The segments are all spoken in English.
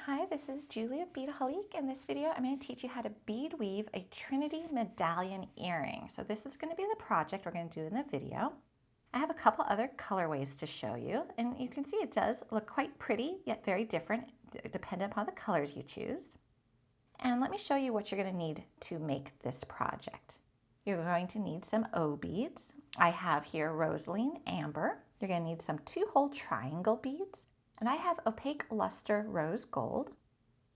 Hi, this is Julie with Beadaholique. In this video, I'm going to teach you how to bead weave a Trinity Medallion earring. So this is going to be the project we're going to do in the video. I have a couple other colorways to show you, and you can see it does look quite pretty, yet very different, dependent upon the colors you choose. And let me show you what you're going to need to make this project. You're going to need some O beads. I have here Rosaline Amber. You're going to need some 2-hole triangle beads. And I have Opaque Luster Rose Gold,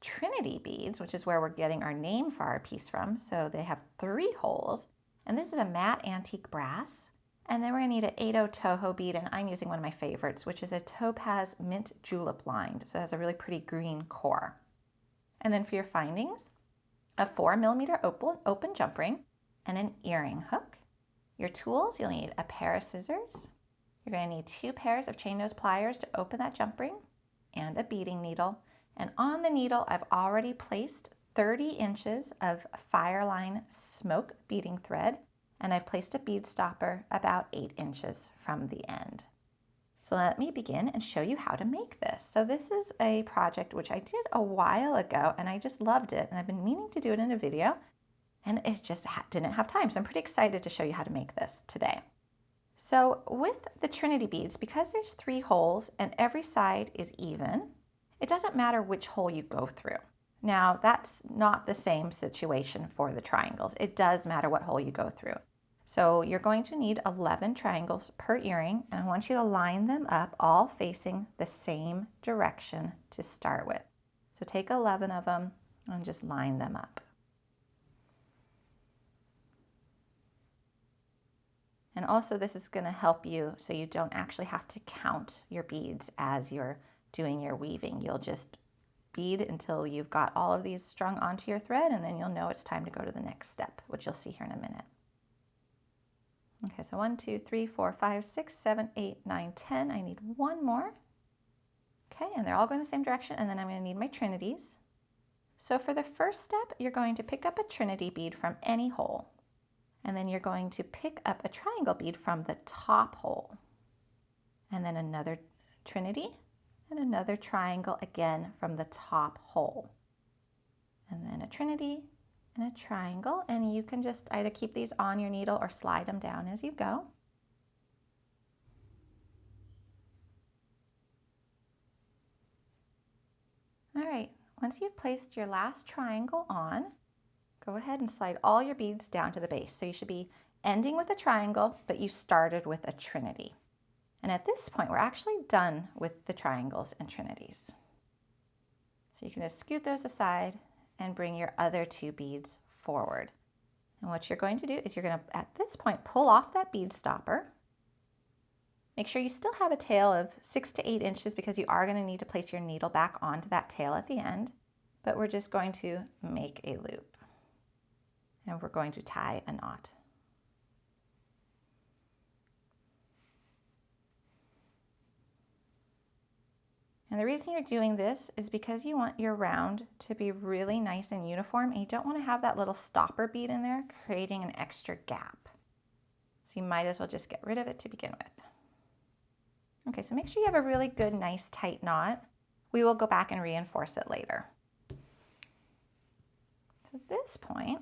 Trinity beads, which is where we're getting our name for our piece from. So they have 3 holes. And this is a matte antique brass. And then we're going to need an 8/0 Toho bead, and I'm using one of my favorites, which is a Topaz mint julep lined. So it has a really pretty green core. And then for your findings, a 4mm open jump ring and an earring hook. Your tools, you'll need a pair of scissors. You're going to need 2 pairs of chain nose pliers to open that jump ring and a beading needle. And on the needle, I've already placed 30 inches of FireLine smoke beading thread, and I've placed a bead stopper about 8 inches from the end. So let me begin and show you how to make this. So this is a project which I did a while ago, and I just loved it, and I've been meaning to do it in a video, and it just didn't have time. So I'm pretty excited to show you how to make this today. So with the Trinity beads, because there's 3 holes and every side is even, it doesn't matter which hole you go through. Now, that's not the same situation for the triangles. It does matter what hole you go through. So you're going to need 11 triangles per earring, and I want you to line them up all facing the same direction to start with. So take 11 of them and just line them up. And also this is going to help you so you don't actually have to count your beads as you're doing your weaving. You'll just bead until you've got all of these strung onto your thread, and then you'll know it's time to go to the next step, which you'll see here in a minute. Okay, so 1, 2, 3, 4, 5, 6, 7, 8, 9, 10. I need 1 more. Okay, and they're all going the same direction, and then I'm going to need my Trinities. So for the first step, you're going to pick up a Trinity bead from any hole. And then you're going to pick up a triangle bead from the top hole. And then another Trinity and another triangle again from the top hole. And then a Trinity and a triangle. And you can just either keep these on your needle or slide them down as you go. All right, once you've placed your last triangle on, go ahead and slide all your beads down to the base. So you should be ending with a triangle, but you started with a Trinity. And at this point, we're actually done with the triangles and Trinities. So you can just scoot those aside and bring your other 2 beads forward. And what you're going to do is you're going to, at this point, pull off that bead stopper. Make sure you still have a tail of 6 to 8 inches because you are going to need to place your needle back onto that tail at the end. But we're just going to make a loop. And we're going to tie a knot. And the reason you're doing this is because you want your round to be really nice and uniform, and you don't want to have that little stopper bead in there creating an extra gap. So you might as well just get rid of it to begin with. Okay, so make sure you have a really good, nice, tight knot. We will go back and reinforce it later. So at this point,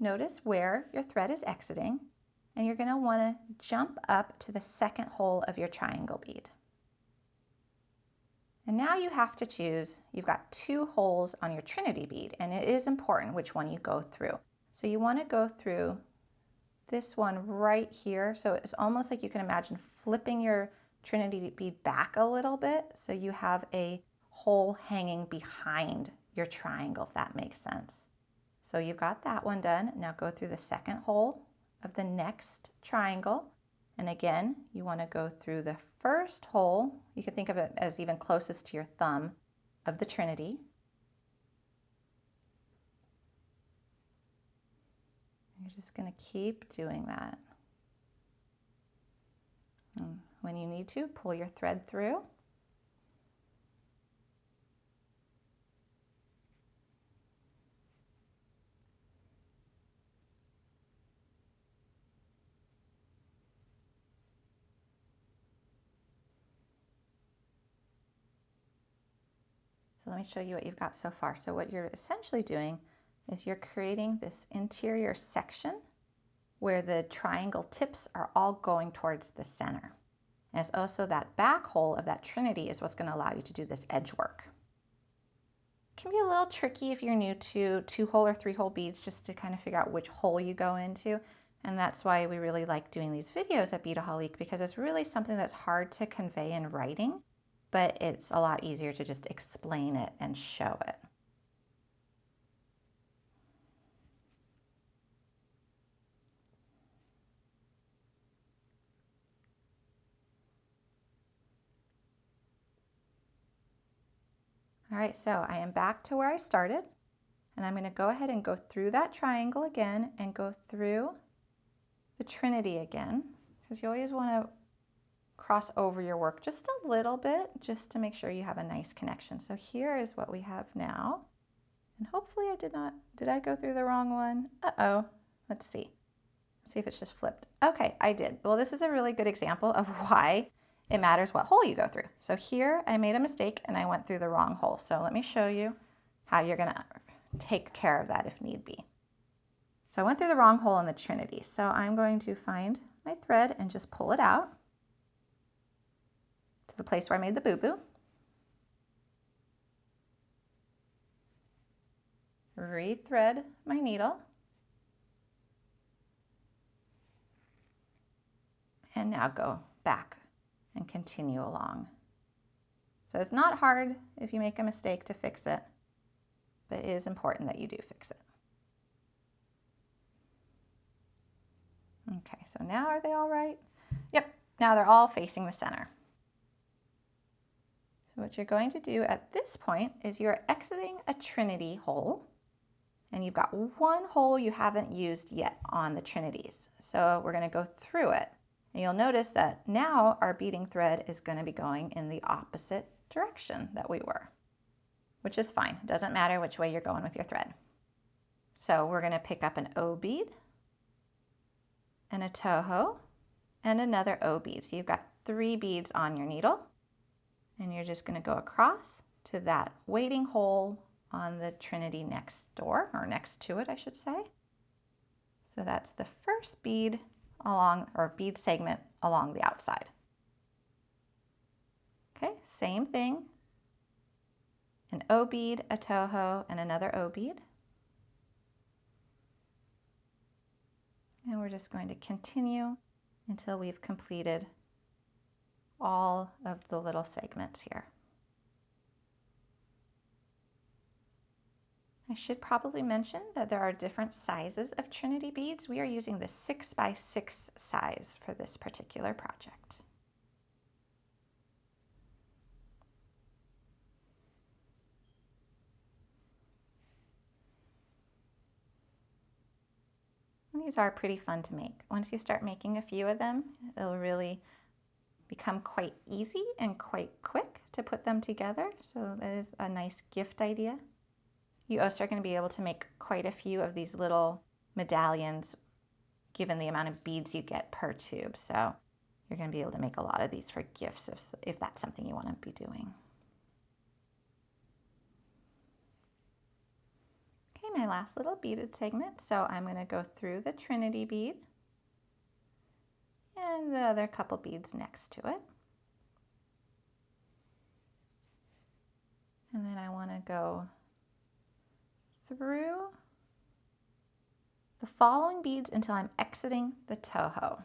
notice where your thread is exiting, and you're going to want to jump up to the second hole of your triangle bead. And now you have to choose, you've got 2 holes on your Trinity bead, and it is important which one you go through. So you want to go through this one right here. So it's almost like you can imagine flipping your Trinity bead back a little bit so you have a hole hanging behind your triangle, if that makes sense. So you've got that one done. Now go through the second hole of the next triangle. And again, you want to go through the first hole. You can think of it as even closest to your thumb of the Trinity. You're just going to keep doing that. And when you need to, pull your thread through. So let me show you what you've got so far. So what you're essentially doing is you're creating this interior section where the triangle tips are all going towards the center. And it's also that back hole of that Trinity is what's going to allow you to do this edge work. It can be a little tricky if you're new to 2-hole or 3-hole beads just to kind of figure out which hole you go into. And that's why we really like doing these videos at Beadaholique, because it's really something that's hard to convey in writing, but it's a lot easier to just explain it and show it. All right, so I am back to where I started, and I'm going to go ahead and go through that triangle again and go through the Trinity again, because you always want to cross over your work just a little bit just to make sure you have a nice connection. So here is what we have now, and hopefully did I go through the wrong one? Uh-oh, let's see if it's just flipped. Okay, I did. Well, this is a really good example of why it matters what hole you go through. So here I made a mistake and I went through the wrong hole. So let me show you how you're gonna take care of that if need be. So I went through the wrong hole in the Trinity. So I'm going to find my thread and just pull it out to the place where I made the boo-boo. Rethread my needle. And now go back and continue along. So it's not hard if you make a mistake to fix it, but it is important that you do fix it. Okay, so now are they all right? Yep, now they're all facing the center. So what you're going to do at this point is you're exiting a Trinity hole, and you've got one hole you haven't used yet on the Trinities. So we're going to go through it. And you'll notice that now our beading thread is going to be going in the opposite direction that we were, which is fine. It doesn't matter which way you're going with your thread. So we're going to pick up an O bead and a Toho and another O bead. So you've got 3 beads on your needle, and you're just going to go across to that waiting hole on the Trinity next door, or next to it, I should say. So that's the first bead along, or bead segment along the outside. Okay, same thing. An O bead, a Toho, and another O bead. And we're just going to continue until we've completed all of the little segments here. I should probably mention that there are different sizes of Trinity beads. We are using the 6x6 size for this particular project. And these are pretty fun to make. Once you start making a few of them, it'll really become quite easy and quite quick to put them together. So that is a nice gift idea. You also are going to be able to make quite a few of these little medallions given the amount of beads you get per tube. So you're going to be able to make a lot of these for gifts if that's something you want to be doing. Okay, my last little beaded segment. So I'm going to go through the Trinity bead and the other couple beads next to it. And then I want to go through the following beads until I'm exiting the Toho.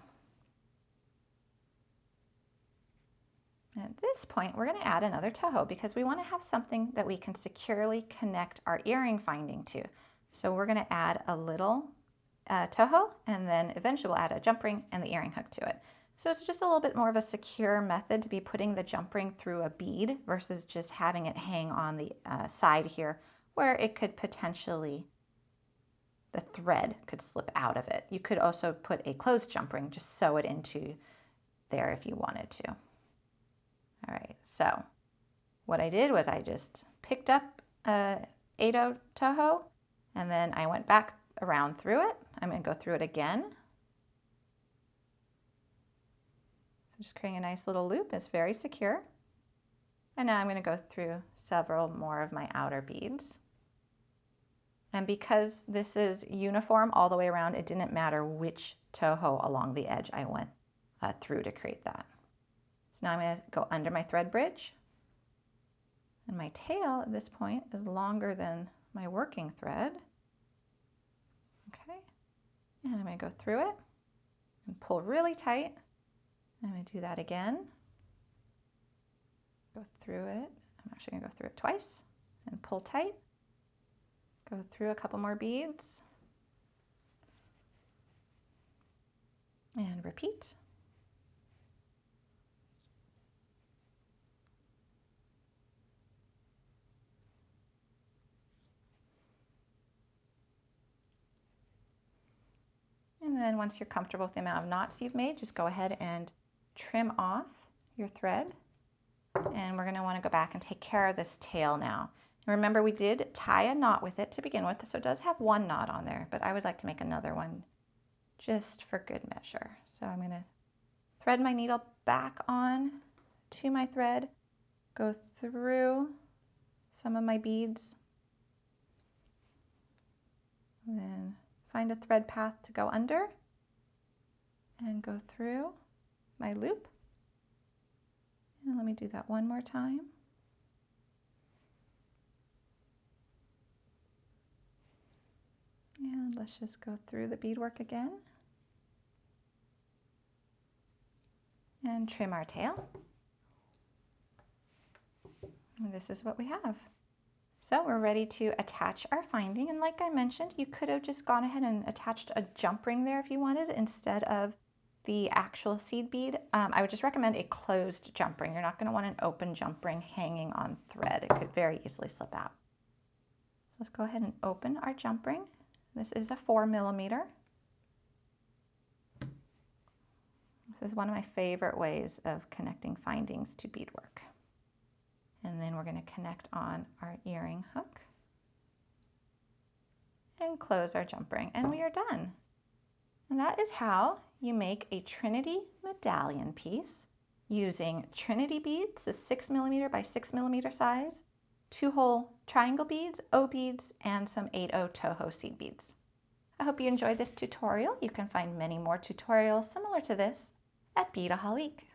And at this point, we're going to add another Toho because we want to have something that we can securely connect our earring finding to. So we're going to add a little Toho, and then eventually we'll add a jump ring and the earring hook to it. So it's just a little bit more of a secure method to be putting the jump ring through a bead versus just having it hang on the side here, where it could potentially, the thread could slip out of it. You could also put a closed jump ring, just sew it into there if you wanted to. All right, so what I did was I just picked up a 8/0 Toho, and then I went back around through it. I'm going to go through it again. Just creating a nice little loop. It's very secure. And now I'm going to go through several more of my outer beads. And because this is uniform all the way around, it didn't matter which Toho along the edge I went through to create that. So now I'm going to go under my thread bridge. And my tail at this point is longer than my working thread. Okay. And I'm going to go through it and pull really tight. I'm going to do that again. Go through it. I'm actually going to go through it twice and pull tight. Go through a couple more beads. And repeat. And then once you're comfortable with the amount of knots you've made, just go ahead and trim off your thread. And we're going to want to go back and take care of this tail now. Remember, we did tie a knot with it to begin with, so it does have one knot on there, but I would like to make another one just for good measure. So I'm going to thread my needle back on to my thread, go through some of my beads, and then find a thread path to go under, and go through my loop. And let me do that one more time. And let's just go through the beadwork again. And trim our tail. And this is what we have. So we're ready to attach our finding. And like I mentioned, you could have just gone ahead and attached a jump ring there if you wanted instead of the actual seed bead. I would just recommend a closed jump ring. You're not going to want an open jump ring hanging on thread. It could very easily slip out. Let's go ahead and open our jump ring. This is a 4mm. This is one of my favorite ways of connecting findings to beadwork. And then we're going to connect on our earring hook and close our jump ring, and we are done. And that is how you make a Trinity medallion piece using Trinity beads, the 6mm by 6mm size, 2-hole triangle beads, O beads, and some 8/0 Toho seed beads. I hope you enjoyed this tutorial. You can find many more tutorials similar to this at Beadaholique.